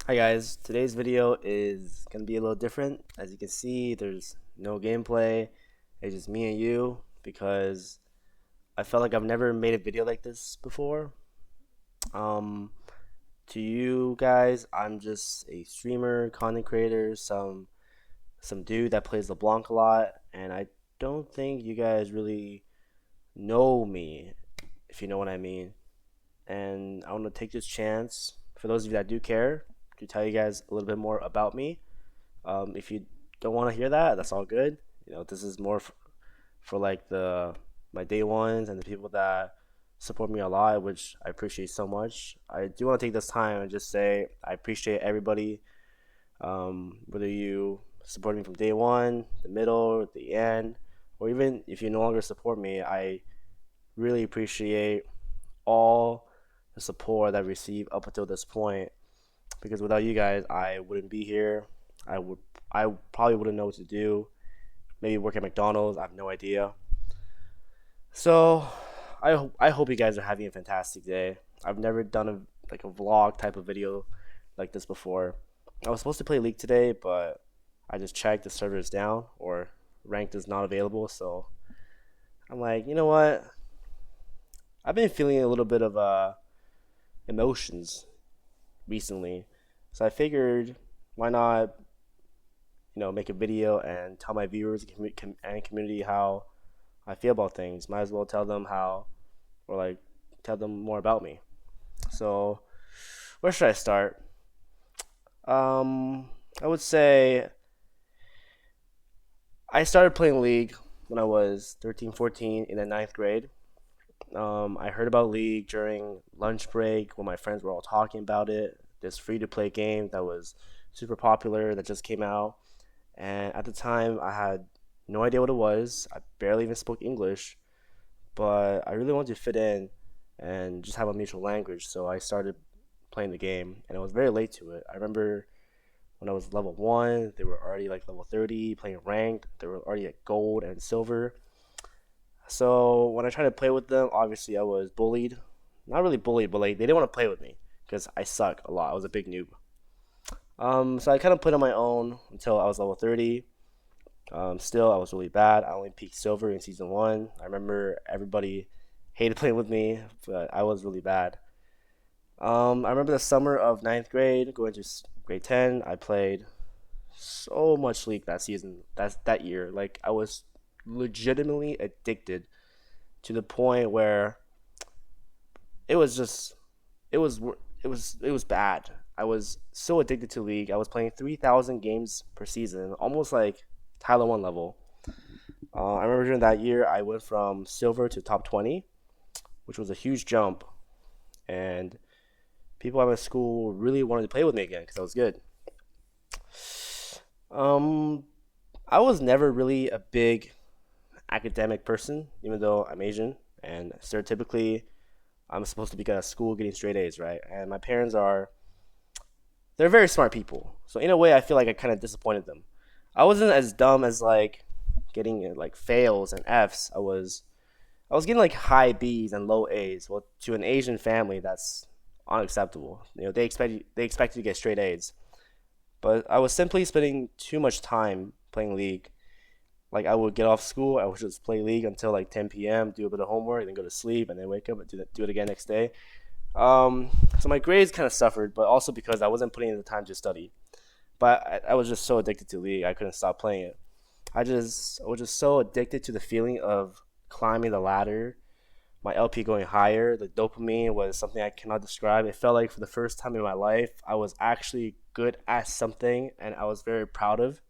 Hi guys, today's video is gonna be a little different. As you can see, there's no gameplay. It's just me and you because I felt like I've never made a video like this before. Um, to you guys, I'm just a streamer, content creator, some dude that plays Leblanc a lot, and I don't think you guys really know me, if you know what I mean. And I want to take this chance for those of you that do care to tell you guys a little bit more about me. If you don't want to hear that, that's all good. This is more for like the my day ones and the people that support me a lot, which I appreciate so much. I do want to take this time and just say I appreciate everybody, whether you support me from day one, the middle, the end, or even if you no longer support me. I really appreciate all the support that I received up until this point because without you guys, I wouldn't be here. I would I probably wouldn't know what to do. Maybe work at McDonald's. I have no idea. So I hope you guys are having a fantastic day. I've never done a vlog type of video like this before. I was supposed to play League today, but I just checked the server is down or ranked is not available. So I'm like, you know what? I've been feeling a little bit of emotions recently, so I figured why not make a video and tell my viewers and community how I feel about things. Might as well tell them how, or like tell them more about me. So where should I start? I would say I started playing League when I was 13, 14 in the ninth grade. I heard about League during lunch break when my friends were all talking about it. This free to play game that was super popular that just came out. And at the time, I had no idea what it was. I barely even spoke English, but I really wanted to fit in and just have a mutual language. So I started playing the game, and I was very late to it. I remember when I was level 1, they were already like level 30, playing ranked. They were already at gold and silver. So when I tried to play with them, obviously I was bullied. Not really bullied, but like they didn't want to play with me because I suck a lot. I was a big noob. So I kind of played on my own until I was level 30. Still, I was really bad. I only peaked silver in season 1. I remember everybody hated playing with me, but I was really bad. I remember the summer of ninth grade, going to grade 10. I played so much League that season, that year. Like I was legitimately addicted to the point where it was just it was bad. I was so addicted to League. I was playing 3,000 games per season, almost like Tyler 1 level. I remember during that year, I went from silver to top 20, which was a huge jump. And people at my school really wanted to play with me again because I was good. Um, I was never really a big academic person, even though I'm Asian. And stereotypically, I'm supposed to be good at school, getting straight A's, right? And my parents they're very smart people. So in a way, I feel like I kind of disappointed them. I wasn't as dumb as like getting like fails and Fs. I was getting like high Bs and low A's. Well, to an Asian family, that's unacceptable. They expect you to get straight A's. But I was simply spending too much time playing League. Like I would get off school, I would just play League until like 10 p.m., do a bit of homework, then go to sleep, and then wake up and do it again next day. So my grades kind of suffered, but also because I wasn't putting in the time to study. But I was just so addicted to League, I couldn't stop playing it. I was just so addicted to the feeling of climbing the ladder, my LP going higher. The dopamine was something I cannot describe. It felt like for the first time in my life, I was actually good at something, and I was very proud of.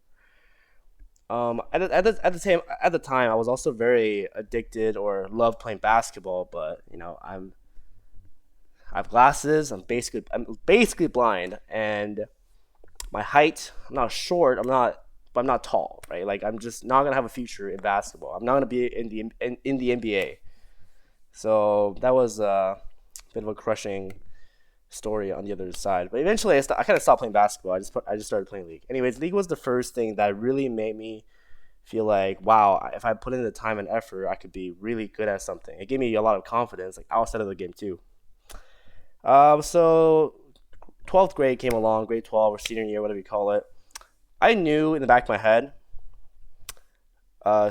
At the time, I was also very addicted or loved playing basketball. But I have glasses. I'm basically blind, and my height. I'm not short. But I'm not tall, right? Like I'm just not gonna have a future in basketball. I'm not gonna be in the NBA. So that was a bit of a crushing story on the other side. But eventually, I kind of stopped playing basketball. I just started playing League. Anyways, League was the first thing that really made me feel like, wow, if I put in the time and effort, I could be really good at something. It gave me a lot of confidence, like outside of the game too. So 12th grade came along, grade 12 or senior year, whatever you call it. I knew in the back of my head,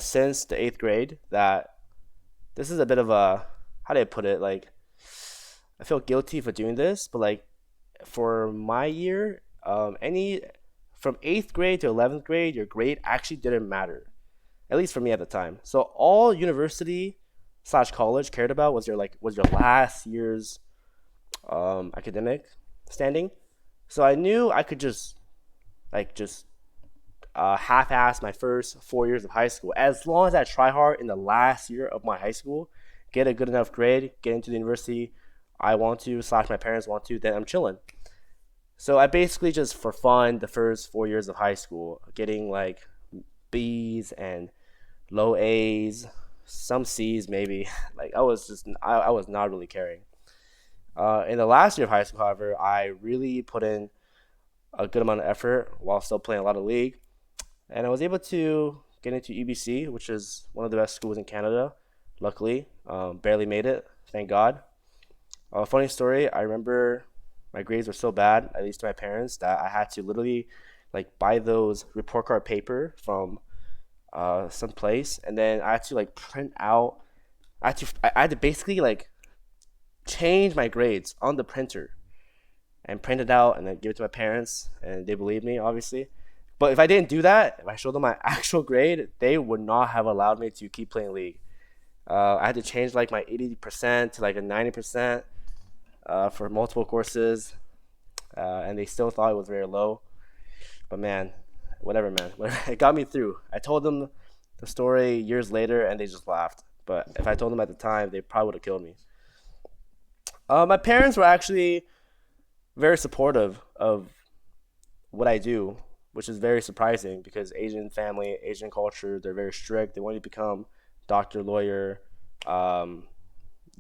since the 8th grade, that this is a bit of a, how do I put it? Like, I feel guilty for doing this, but like for my year, any from 8th grade to 11th grade, your grade actually didn't matter, at least for me at the time. So all university slash college cared about was your last year's academic standing. So I knew I could just half-ass my first 4 years of high school as long as I try hard in the last year of my high school, get a good enough grade, get into the university I want to slash my parents want to, then I'm chilling. So I basically just for fun the first 4 years of high school, getting like B's and low A's, some C's maybe. Like I was not really caring. In the last year of high school, however, I really put in a good amount of effort while still playing a lot of league, and I was able to get into UBC, which is one of the best schools in Canada. Luckily, barely made it, thank God. Funny story, I remember my grades were so bad, at least to my parents, that I had to literally like buy those report card paper from some place, and then I had to like print out. I had to basically like change my grades on the printer and print it out and then give it to my parents, and they believed me, obviously. But if I didn't do that, if I showed them my actual grade, they would not have allowed me to keep playing league. I had to change like my 80% to like a 90% for multiple courses, and they still thought it was very low. But man, whatever, man. It got me through. I told them the story years later, and they just laughed. But if I told them at the time, they probably would have killed me. My parents were actually very supportive of what I do, which is very surprising because Asian family, Asian culture, they're very strict. They want you to become doctor, lawyer, um,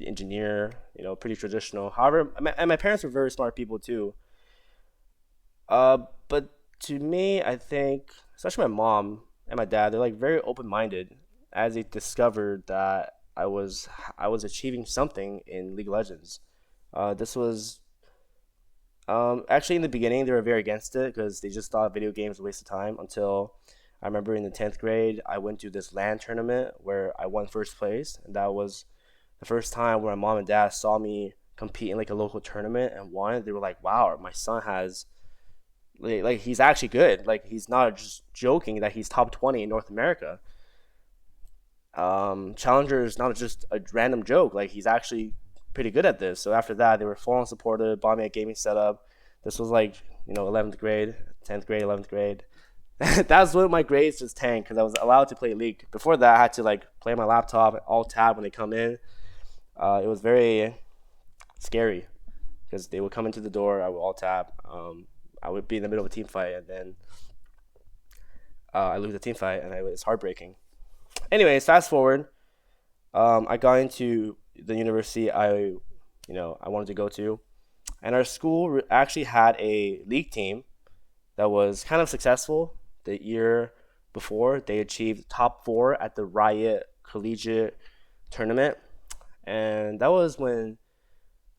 engineer, pretty traditional. However, and my parents were very smart people too. But to me, I think, especially my mom and my dad, they're like very open-minded as they discovered that I was achieving something in League of Legends. This was actually in the beginning they were very against it because they just thought video games were a waste of time. Until I remember in the 10th grade, I went to this LAN tournament where I won first place, and that was the first time where my mom and dad saw me compete in like a local tournament and won. They were like, "Wow, my son has like he's actually good. Like he's not just joking that he's top 20 in North America. Challenger is not just a random joke. Like he's actually pretty good at this." So after that, they were full on supportive, bought me a gaming setup. This was like 11th grade, 10th grade, 11th grade. That's when my grades just tanked because I was allowed to play League. Before that, I had to like play on my laptop, all tab when they come in. It was very scary because they would come into the door, I would all tab. I would be in the middle of a team fight, and then I lose the team fight, and it's heartbreaking. Anyways, fast forward. I got into the university I wanted to go to, and our school actually had a league team that was kind of successful. The year before, they achieved top four at the Riot Collegiate Tournament, and that was when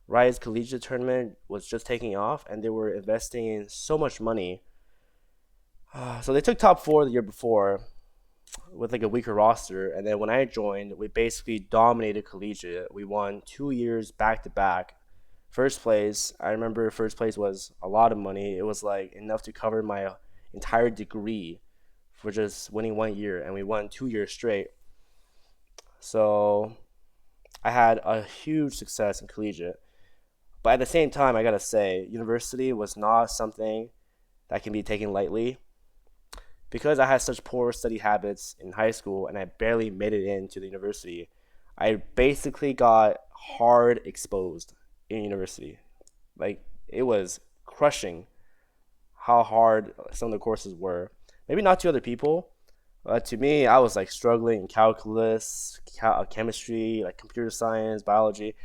Riot's Collegiate Tournament was just taking off, and they were investing in so much money. So they took top four the year before with like a weaker roster, and then when I joined, we basically dominated collegiate. We won 2 years back to back. First place, I remember first place was a lot of money. It was like enough to cover my entire degree for just winning 1 year, and we won 2 years straight. So I had a huge success in collegiate. But at the same time, I gotta say, university was not something that can be taken lightly because I had such poor study habits in high school and I barely made it into the university. I basically got hard exposed in university. Like it was crushing how hard some of the courses were. Maybe not to other people, but to me, I was like struggling in calculus, chemistry, like computer science, biology.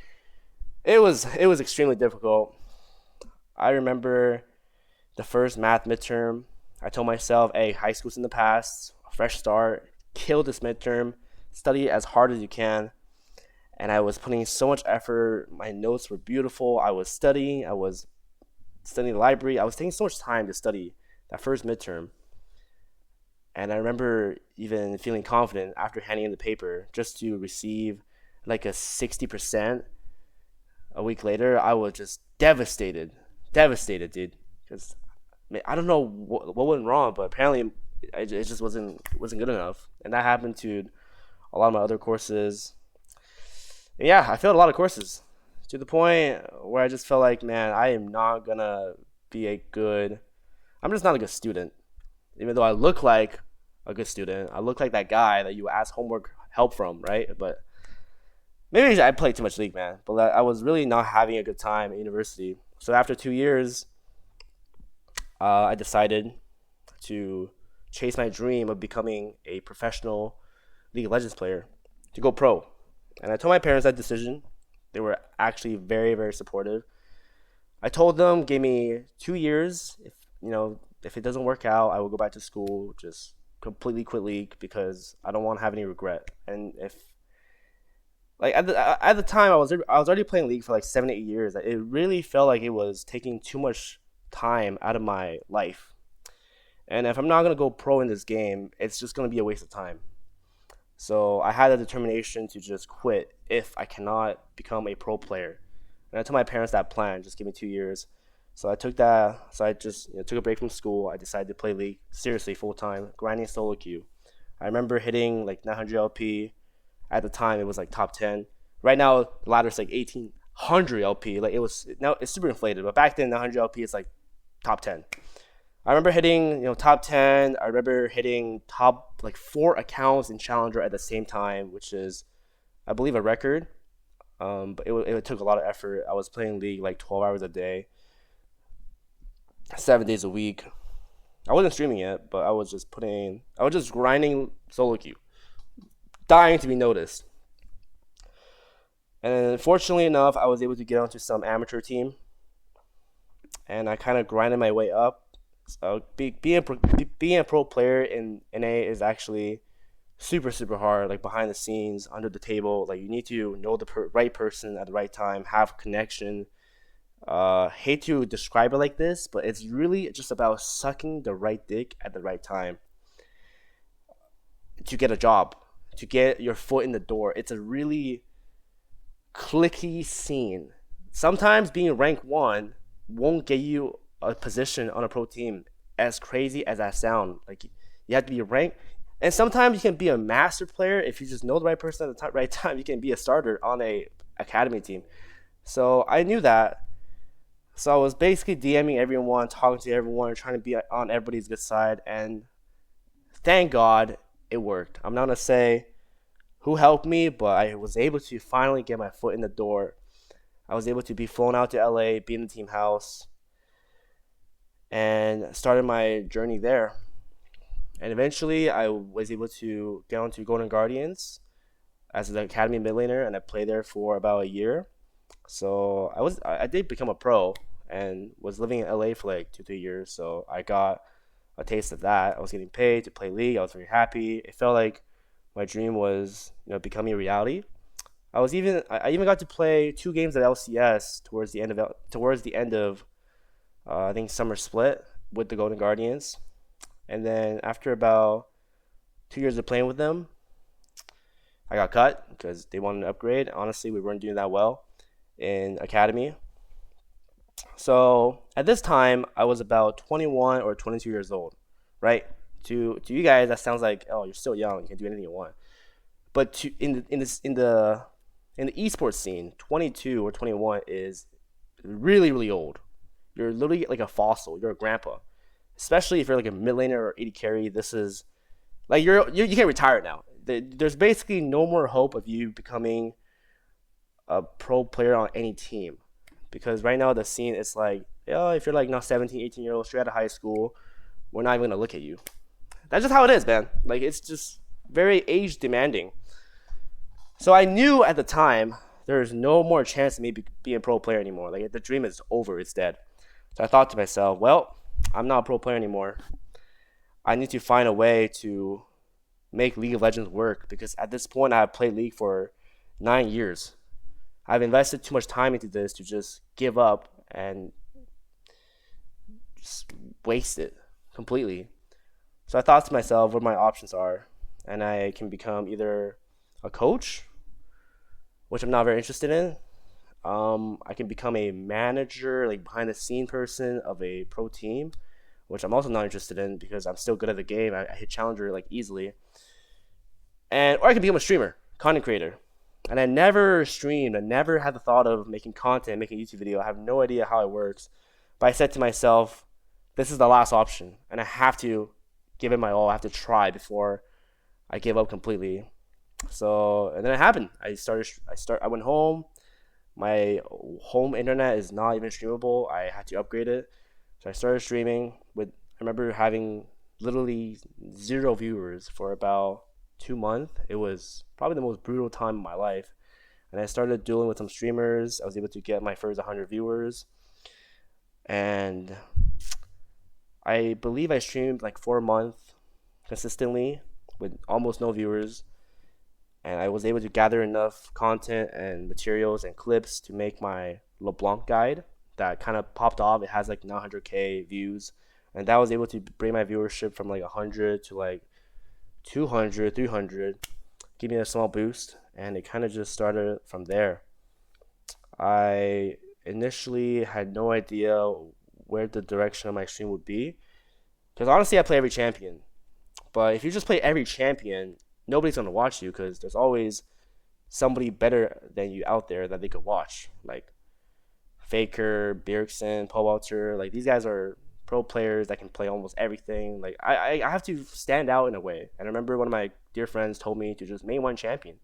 It was extremely difficult. I remember the first math midterm. I told myself, "Hey, high school's in the past. Fresh start. Kill this midterm. Study as hard as you can." And I was putting so much effort. My notes were beautiful. I was studying. I was studying the library. I was taking so much time to study that first midterm. And I remember even feeling confident after handing in the paper just to receive like a 60% a week later. I was just devastated. Devastated, dude. Because I don't know what went wrong, but apparently it just wasn't good enough. And that happened to a lot of my other courses. And yeah, I failed a lot of courses to the point where I just felt like, man, I am not gonna be a good. I'm just not a good student, even though I look like a good student. I look like that guy that you ask homework help from, right? But maybe I played too much League, man. But I was really not having a good time at university. So after 2 years, I decided to chase my dream of becoming a professional League of Legends player, to go pro. And I told my parents that decision. They were actually very, very supportive. I told them, give me 2 years. If it doesn't work out, I will go back to school, just completely quit League because I don't want to have any regret. And if like at the time I was already playing League for like 7 8 years. It really felt like it was taking too much time out of my life. And if I'm not gonna go pro in this game, it's just gonna be a waste of time. So I had a determination to just quit if I cannot become a pro player. And I told my parents that plan, just give me 2 years. So I took that. So I just took a break from school. I decided to play League seriously full time, grinding solo queue. I remember hitting like 900 LP. At the time, it was like top 10. Right now, the ladder's like 1800 LP. Like it was now it's super inflated, but back then 900 LP is like top 10. I remember hitting top 10. I remember hitting top like 4 accounts in Challenger at the same time, which is I believe a record. But it took a lot of effort. I was playing League like 12 hours a day, 7 days a week. I wasn't streaming yet, but I was just grinding solo queue, dying to be noticed. And fortunately enough, I was able to get onto some amateur team, and I kind of grinded my way up. So being a pro player in NA is actually super super hard. Like behind the scenes, under the table, like you need to know the right person at the right time, have connection. Hate to describe it like this, but it's really just about sucking the right dick at the right time to get a job, to get your foot in the door. It's a really clicky scene. Sometimes being rank one won't get you a position on a pro team. As crazy as that sound, like you have to be ranked. And sometimes you can be a master player if you just know the right person at the right time. You can be a starter on a academy team. So I knew that. So I was basically DMing everyone, talking to everyone, trying to be on everybody's good side. And thank God it worked. I'm not gonna say who helped me, but I was able to finally get my foot in the door. I was able to be flown out to LA, be in the team house, and started my journey there. And eventually, I was able to get onto Golden Guardians as an academy mid laner, and I played there for about a year. So I did become a pro and was living in LA for like 2 3 years. So I got a taste of that. I was getting paid to play League. I was very happy. It felt like my dream was becoming a reality. I even got to play 2 games at LCS towards the end of I think summer split with the Golden Guardians. And then after about 2 years of playing with them, I got cut because they wanted to upgrade. Honestly, we weren't doing that well in academy. So at this time, I was about 21 or 22 years old, right? To you guys, that sounds like, oh, you're still young, you can do anything you want. But in the esports scene, 22 or 21 is really really old. You're literally like a fossil. You're a grandpa, especially if you're like a mid laner or AD carry. This is like you can't retire now. There's basically no more hope of you becoming a pro player on any team, because right now the scene is like, if you're like now 17 18 year old straight out of high school, we're not even gonna look at you. That's just how it is, man. Like it's just very age demanding. So I knew at the time there's no more chance of me being a pro player anymore. Like the dream is over, it's dead. So I thought to myself, well, I'm not a pro player anymore. I need to find a way to make League of Legends work, because at this point I've played League for 9 years. I've invested too much time into this to just give up and just waste it completely. So I thought to myself what my options are, and I can become either a coach, which I'm not very interested in. I can become a manager, like behind the scene person of a pro team, which I'm also not interested in because I'm still good at the game. I hit challenger like easily, and or I can become a streamer, content creator. And I never streamed. I never had the thought of making content, making a YouTube video. I have no idea how it works. But I said to myself, this is the last option, and I have to give it my all. I have to try before I give up completely. So, and then it happened. I went home. My home internet is not even streamable. I had to upgrade it. So I started streaming with, I remember having literally 0 viewers for about 2 months. It was probably the most brutal time of my life. And I started dueling with some streamers. I was able to get my first 100 viewers. And I believe I streamed like 4 months consistently with almost no viewers. And I was able to gather enough content and materials and clips to make my Leblanc guide that kind of popped off. It has like 900K views, and that was able to bring my viewership from like 100 to like 200, 300, give me a small boost, and it kind of just started from there. I initially had no idea where the direction of my stream would be, because honestly, I play every champion. But if you just play every champion, nobody's gonna watch you because there's always somebody better than you out there that they could watch. Like Faker, Bjergsen, Paul Walter, like these guys are pro players that can play almost everything. Like I have to stand out in a way. And I remember one of my dear friends told me to just main one champion.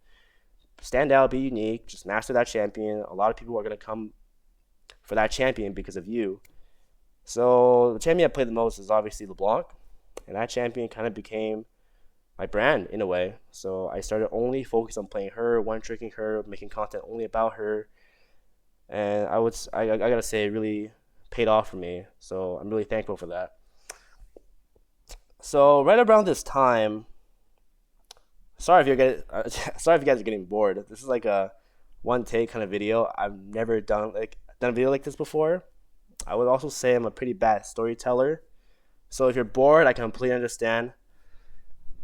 Stand out, be unique, just master that champion. A lot of people are gonna come for that champion because of you. So the champion I played the most is obviously LeBlanc. And that champion kind of became my brand in a way. So I started only focus on playing her, one tricking her, making content only about her. And I gotta say it really paid off for me. So I'm really thankful for that. So right around this time, sorry if sorry if you guys are getting bored. This is like a one take kind of video. I've never done a video like this before. I would also say I'm a pretty bad storyteller. So if you're bored, I completely understand.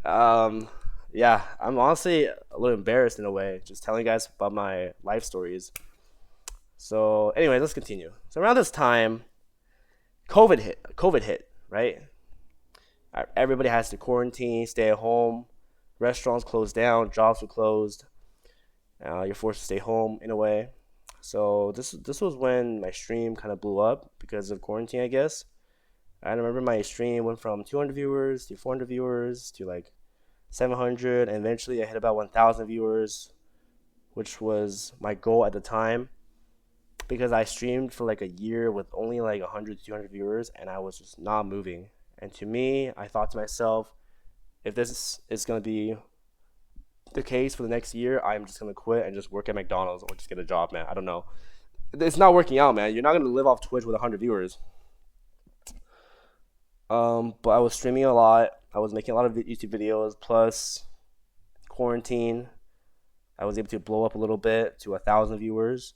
Um, yeah, I'm honestly a little embarrassed in a way, just telling you guys about my life stories. So, anyway, let's continue. So around this time, COVID hit. COVID hit, right? Everybody has to quarantine, stay at home. Restaurants closed down, jobs were closed. You're forced to stay home in a way. So this was when my stream kind of blew up because of quarantine, I guess. I remember my stream went from 200 viewers to 400 viewers to like 700, and eventually I hit about 1,000 viewers, which was my goal at the time because I streamed for like a year with only like 100 to 200 viewers, and I was just not moving. And to me, I thought to myself, if this is going to be the case for the next year, I'm just going to quit and just work at McDonald's or just get a job, man. I don't know. It's not working out, man. You're not going to live off Twitch with 100 viewers. But I was streaming a lot. I was making a lot of YouTube videos. Plus, quarantine, I was able to blow up a little bit to 1,000 viewers,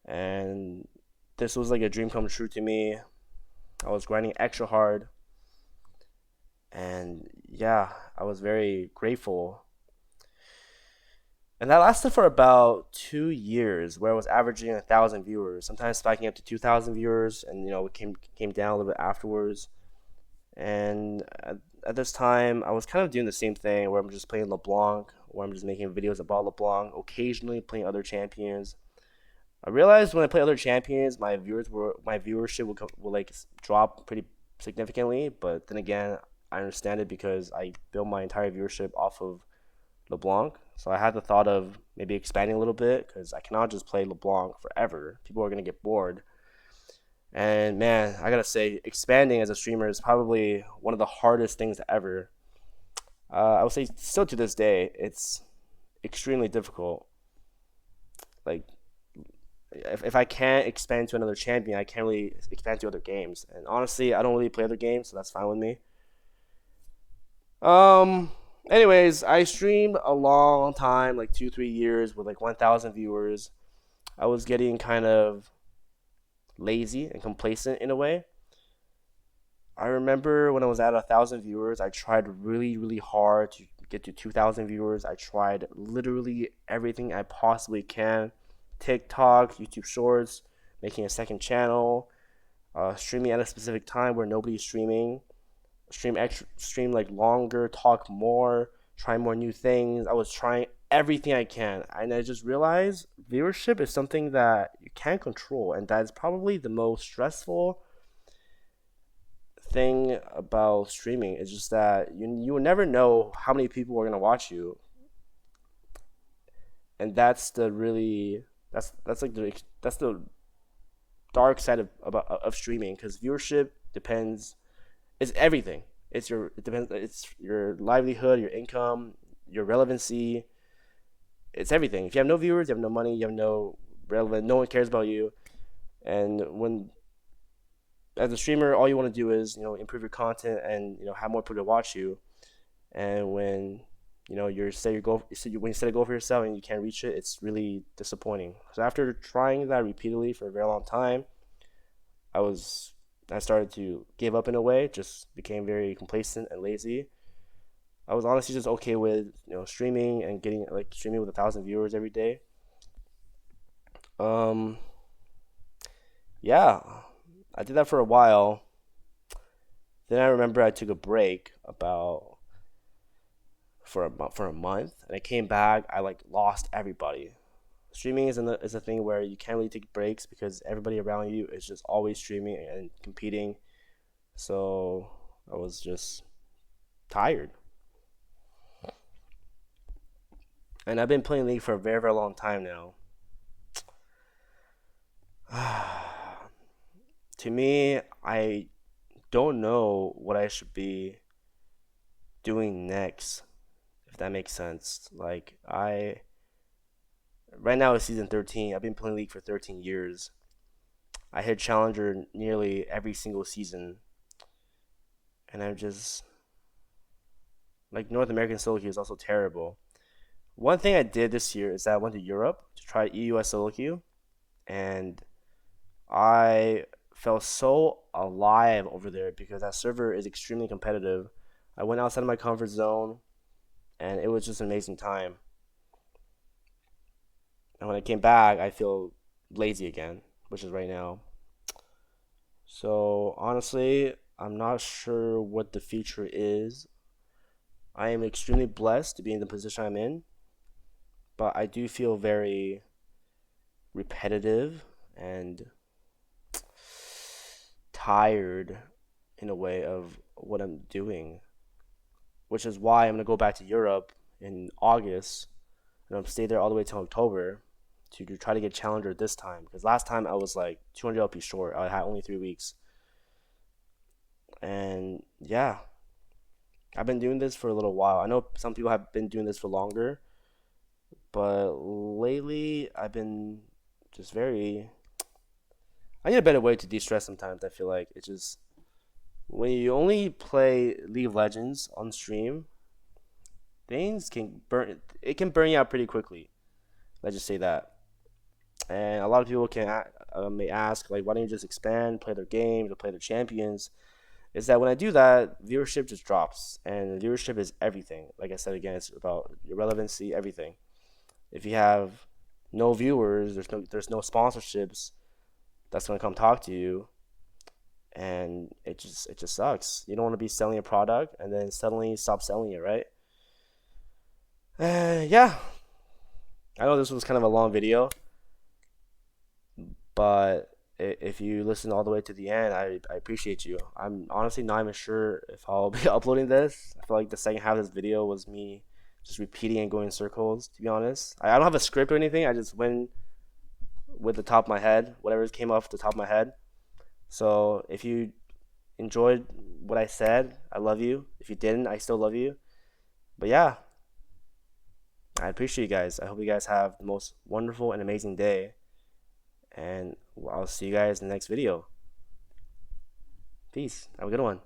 and this was like a dream come true to me. I was grinding extra hard, and yeah, I was very grateful. And that lasted for about 2 years, where I was averaging 1,000 viewers, sometimes spiking up to 2,000 viewers, and it came down a little bit afterwards. And at this time, I was kind of doing the same thing where I'm just playing LeBlanc, where I'm just making videos about LeBlanc, occasionally playing other champions. I realized when I play other champions, my viewership will like drop pretty significantly. But then again, I understand it because I built my entire viewership off of LeBlanc. So I had the thought of maybe expanding a little bit because I cannot just play LeBlanc forever. People are gonna get bored. And man, I gotta say, expanding as a streamer is probably one of the hardest things ever. I would say still to this day, it's extremely difficult. Like, if I can't expand to another champion, I can't really expand to other games. And honestly, I don't really play other games, so that's fine with me. Um. Anyways, I streamed a long time, like 2, 3 years, with like 1,000 viewers. I was getting kind of lazy and complacent in a way. I remember when I was at 1,000 viewers, I tried really, really hard to get to 2,000 viewers. I tried literally everything I possibly can: TikTok, YouTube Shorts, making a second channel, streaming at a specific time where nobody's streaming, stream like longer, talk more, try more new things. I was trying everything I can, and I just realized viewership is something that you can't control, and that's probably the most stressful thing about streaming. Is just that you will never know how many people are gonna watch you, and that's the really that's like that's the dark side of streaming, because viewership depends. It's everything. It depends. It's your livelihood, your income, your relevancy. It's everything. If you have no viewers, you have no money, you have no relevant. No one cares about you. And when as a streamer, all you want to do is improve your content and have more people to watch you. And when you're say you go so you, when you set a goal for yourself and you can't reach it, it's really disappointing. So after trying that repeatedly for a very long time, I was I started to give up in a way, just became very complacent and lazy. I was honestly just okay with streaming and getting like streaming with 1,000 viewers every day. Um, yeah, I did that for a while. Then I remember I took a break about for a month, and I came back. I like lost everybody. Streaming is a thing where you can't really take breaks because everybody around you is just always streaming and competing. So I was just tired, and I've been playing League for a very very long time now. To me, I don't know what I should be doing next, if that makes sense. Like I right now is season 13. I've been playing League for 13 years. I hit Challenger nearly every single season, and I'm just like North American solo queue is also terrible. One thing I did this year is that I went to Europe to try EUS solo queue, and I felt so alive over there because that server is extremely competitive. I went outside of my comfort zone, and it was just an amazing time. And when I came back, I feel lazy again, which is right now. So honestly, I'm not sure what the future is. I am extremely blessed to be in the position I'm in, but I do feel very repetitive and tired in a way of what I'm doing, which is why I'm gonna go back to Europe in August, and I'm stay there all the way till October to try to get Challenger this time. Because last time I was like 200 LP short. I had only 3 weeks, and yeah, I've been doing this for a little while. I know some people have been doing this for longer, but lately I've been just very. I need a better way to de-stress sometimes. I feel like it's just when you only play League of Legends on stream, things can burn. It can burn you out pretty quickly. Let's just say that. And a lot of people may ask, like, why don't you just expand, play their games, or play their champions? Is that when I do that, viewership just drops, and viewership is everything. Like I said again, it's about your relevancy, everything. If you have no viewers, there's no sponsorships that's gonna come talk to you, and it just sucks. You don't want to be selling a product and then suddenly stop selling it, right? Yeah, I know this was kind of a long video, but if you listen all the way to the end, I appreciate you. I'm honestly not even sure if I'll be uploading this. I feel like the second half of this video was me just repeating and going in circles, to be honest. I don't have a script or anything. I just went with the top of my head, whatever came off the top of my head. So if you enjoyed what I said, I love you. If you didn't, I still love you. But yeah, I appreciate you guys. I hope you guys have the most wonderful and amazing day. And I'll see you guys in the next video. Peace. Have a good one.